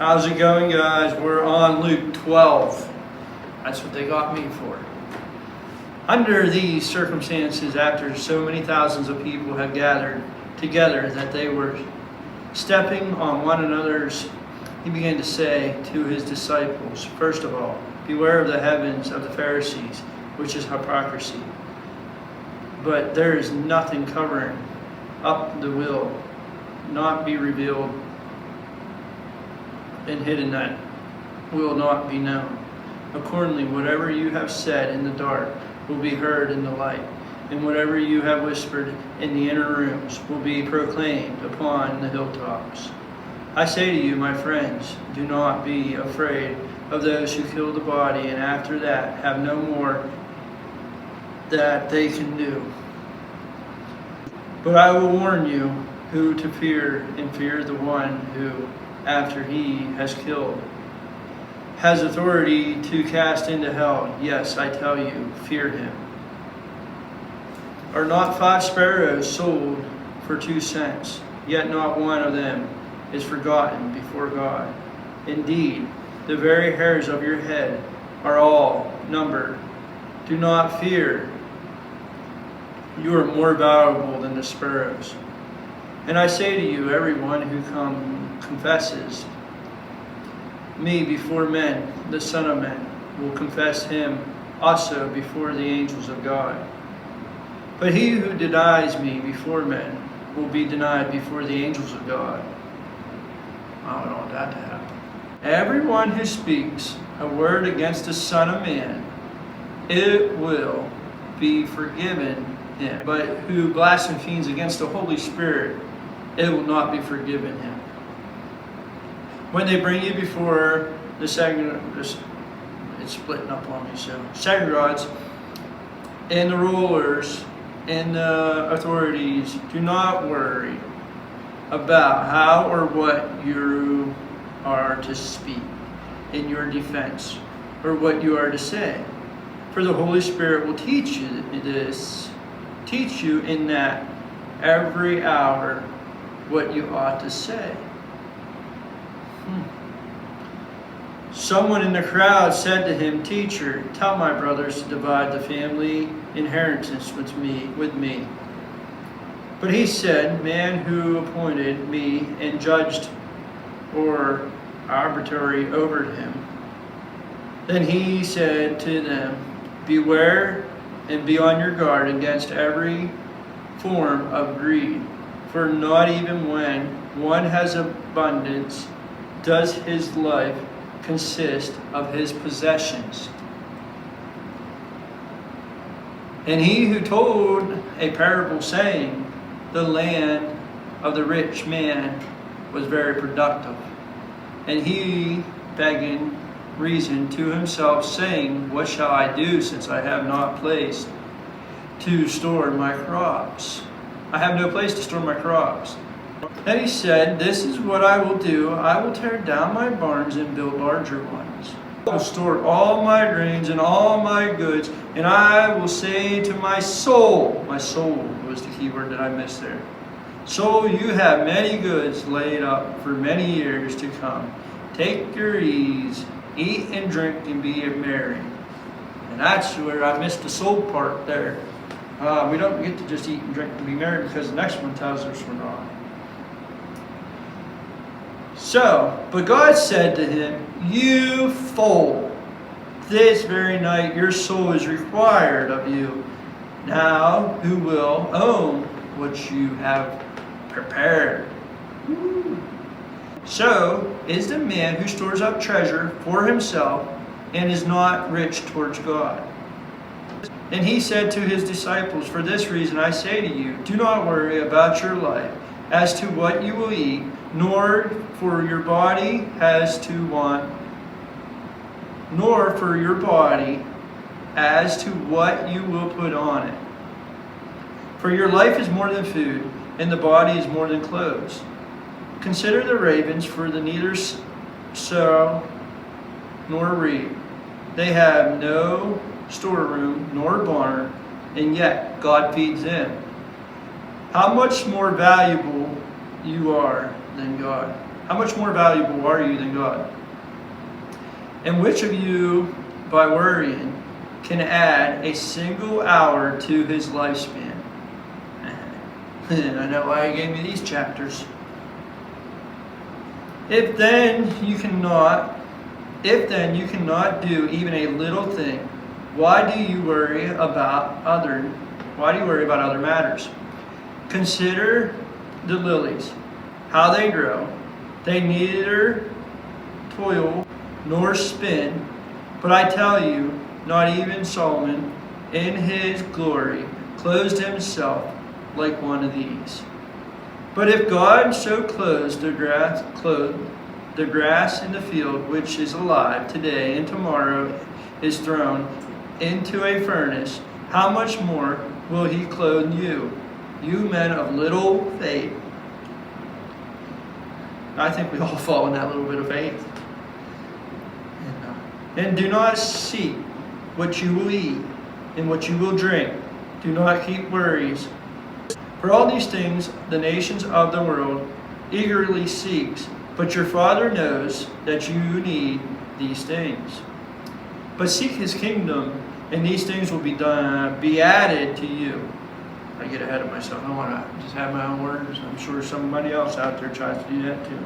How's it going, guys? We're on Luke 12. That's what they got me for. Under these circumstances, after so many thousands of people had gathered together that they were stepping on one another's, he began to say to his disciples, first of all, beware of the heavens of the Pharisees, which is hypocrisy. But there is nothing covering up the will not be revealed and hidden that will not be known. Accordingly, whatever you have said in the dark will be heard in the light, and whatever you have whispered in the inner rooms will be proclaimed upon the hilltops. I say to you, my friends, do not be afraid of those who kill the body, and after that have no more that they can do. But I will warn you who to fear, and fear the one who, after he has killed, has authority to cast into hell. Yes, I tell you, fear him. Are not 5 sparrows sold for 2 cents? Yet not one of them is forgotten before God. Indeed, the very hairs of your head are all numbered. Do not fear. You are more valuable than the sparrows. And I say to you, everyone who confesses me before men, the Son of Man, will confess him also before the angels of God. But he who denies me before men will be denied before the angels of God. I don't want that to happen. Everyone who speaks a word against the Son of Man, it will be forgiven him. But who blasphemes against the Holy Spirit, it will not be forgiven him. When they bring you before the it's splitting up on me, so Sanhedrins and the rulers and the authorities, do not worry about how or what you are to speak in your defense or what you are to say. For the Holy Spirit will teach you in that every hour what you ought to say. Someone in the crowd said to him, Teacher, tell my brothers to divide the family inheritance with me. But he said, Man who appointed me and judged or arbitrary over him. Then he said to them, Beware and be on your guard against every form of greed, for not even when one has abundance does his life consist of his possessions. And he who told a parable saying, the land of the rich man was very productive. And he begging reason to himself, saying, What shall I do, since I have not place to store my crops? I have no place to store my crops. Then he said, This is what I will do. I will tear down my barns and build larger ones. I will store all my grains and all my goods, and I will say to my soul was the key word that I missed there. Soul, you have many goods laid up for many years to come. Take your ease, eat and drink and be merry. And that's where I missed the soul part there. We don't get to just eat and drink and be merry, because the next one tells us we're not. So, but God said to him, You fool, this very night your soul is required of you. Now who will own what you have prepared? So is the man who stores up treasure for himself and is not rich towards God. And he said to his disciples, For this reason I say to you, do not worry about your life as to what you will eat, nor for your body as to want, nor for your body as to what you will put on it. For your life is more than food, and the body is more than clothes. Consider the ravens, for they neither sow nor reap. They have no storeroom nor barn, and yet God feeds them. How much more valuable you are than God. how much more valuable are you than God? And which of you, by worrying, can add a single hour to his lifespan? I know why he gave me these chapters. If then you cannot do even a little thing, why do you worry about other matters? Consider the lilies, how they grow. They neither toil nor spin. But I tell you, not even Solomon in his glory clothed himself like one of these. But if God so clothes the grass in the field, which is alive today and tomorrow is thrown into a furnace, how much more will he clothe you, you men of little faith? I think we all fall in that little bit of faith. And do not seek what you will eat and what you will drink. Do not keep worries. For all these things the nations of the world eagerly seeks, but your Father knows that you need these things. But seek his kingdom, and these things will be added to you. I get ahead of myself. I don't want to just have my own words. I'm sure somebody else out there tries to do that too.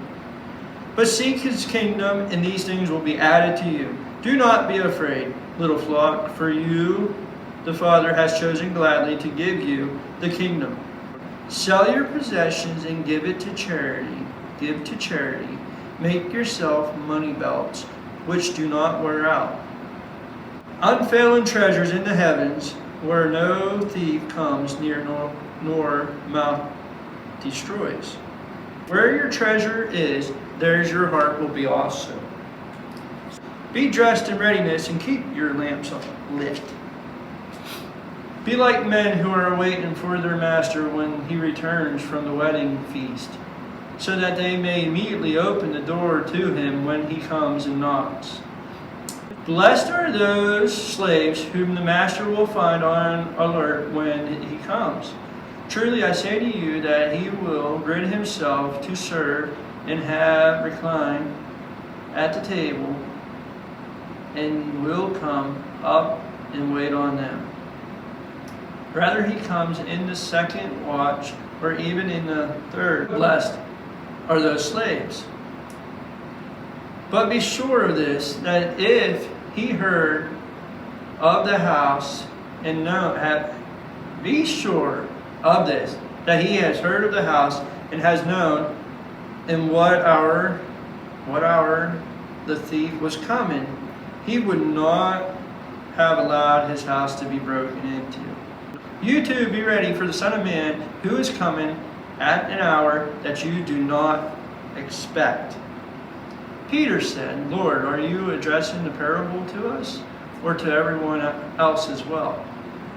But seek his kingdom, and these things will be added to you. Do not be afraid, little flock, for you the Father has chosen gladly to give you the kingdom. Sell your possessions and give it to charity. Give to charity. Make yourself money belts, which do not wear out. Unfailing treasures in the heavens, where no thief comes near nor moth destroys. Where your treasure is, there's your heart will be also. Be dressed in readiness and keep your lamps lit. Be like men who are waiting for their master when he returns from the wedding feast, so that they may immediately open the door to him when he comes and knocks. Blessed are those slaves whom the master will find on alert when he comes. Truly I say to you that he will rid himself to serve and have reclined at the table, and will come up and wait on them. Rather he comes in the second watch, or even in the third. Blessed are those slaves. But be sure of this, that if he heard of the house and be sure of this, that he has heard of the house and has known in what hour the thief was coming, he would not have allowed his house to be broken into. You too be ready, for the Son of Man who is coming at an hour that you do not expect. Peter said, Lord, are you addressing the parable to us, or to everyone else as well?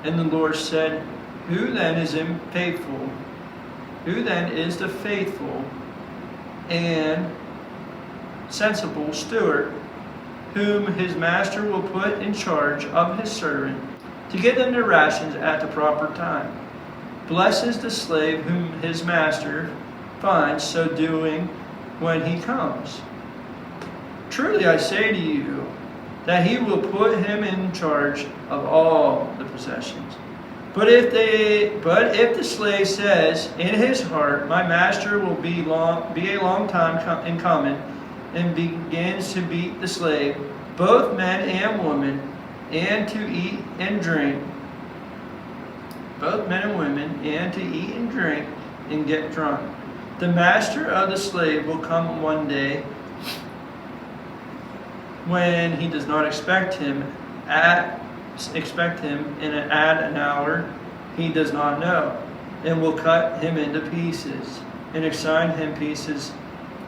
And the Lord said, Who then is faithful? Who then is the faithful and sensible steward, whom his master will put in charge of his servant, to give them their rations at the proper time? Blessed is the slave whom his master finds so doing when he comes. Truly I say to you, that he will put him in charge of all the possessions. But if the slave says in his heart, My master will be a long time in coming, and begins to beat the slave, both men and women, and to eat and drink, and get drunk, the master of the slave will come one day when he does not expect him, and at an hour he does not know, and will cut him into pieces, and assign him pieces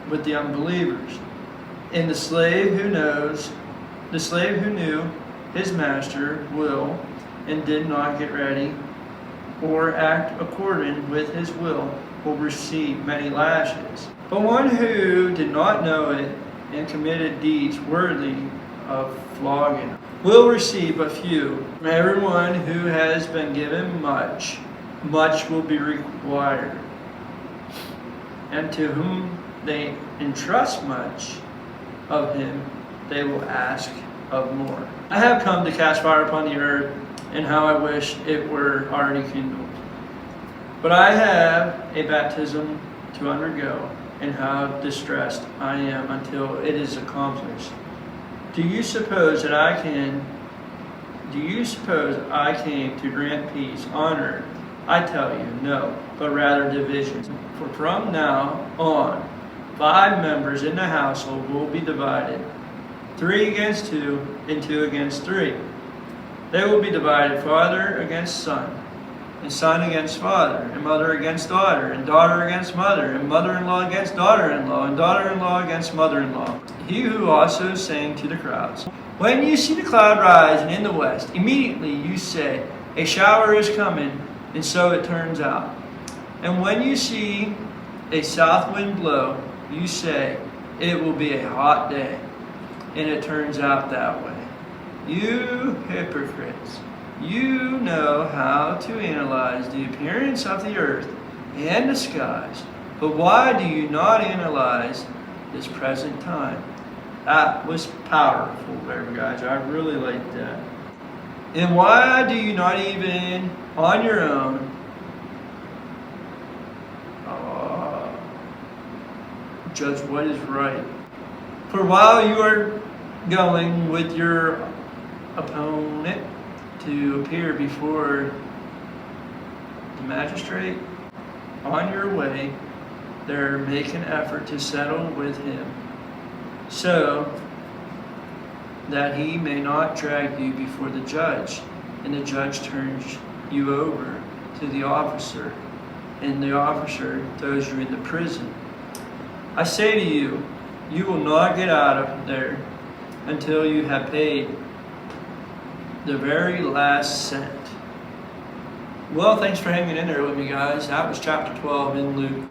with the unbelievers. And the slave who knew his master will, and did not get ready, or act according with his will receive many lashes. But one who did not know it, and committed deeds worthy of flogging, will receive but few. Everyone who has been given much, much will be required. And to whom they entrust much of him, they will ask of more. I have come to cast fire upon the earth, and how I wish it were already kindled. But I have a baptism to undergo, and how distressed I am until it is accomplished. Do you suppose I came to grant peace on earth? I tell you, no, but rather division. For from now on, 5 members in the household will be divided, 3 against 2, and 2 against 3. They will be divided, father against son, and son against father, and mother against daughter, and daughter against mother, and mother-in-law against daughter-in-law, and daughter-in-law against mother-in-law. He who also sang to the crowds, when you see the cloud rising in the west, immediately you say, a shower is coming, and so it turns out. And when you see a south wind blow, you say, it will be a hot day, and it turns out that way. You hypocrites, you know how to analyze the appearance of the earth and the skies, but why do you not analyze this present time? That was powerful there, guys. I really liked that. And why do you not even on your own judge what is right? For while you are going with your opponent to appear before the magistrate, on your way there make an effort to settle with him, so that he may not drag you before the judge, and the judge turns you over to the officer, and the officer throws you into prison. I say to you, you will not get out of there until you have paid the very last cent. Well, thanks for hanging in there with me, guys. That was chapter 12 in Luke.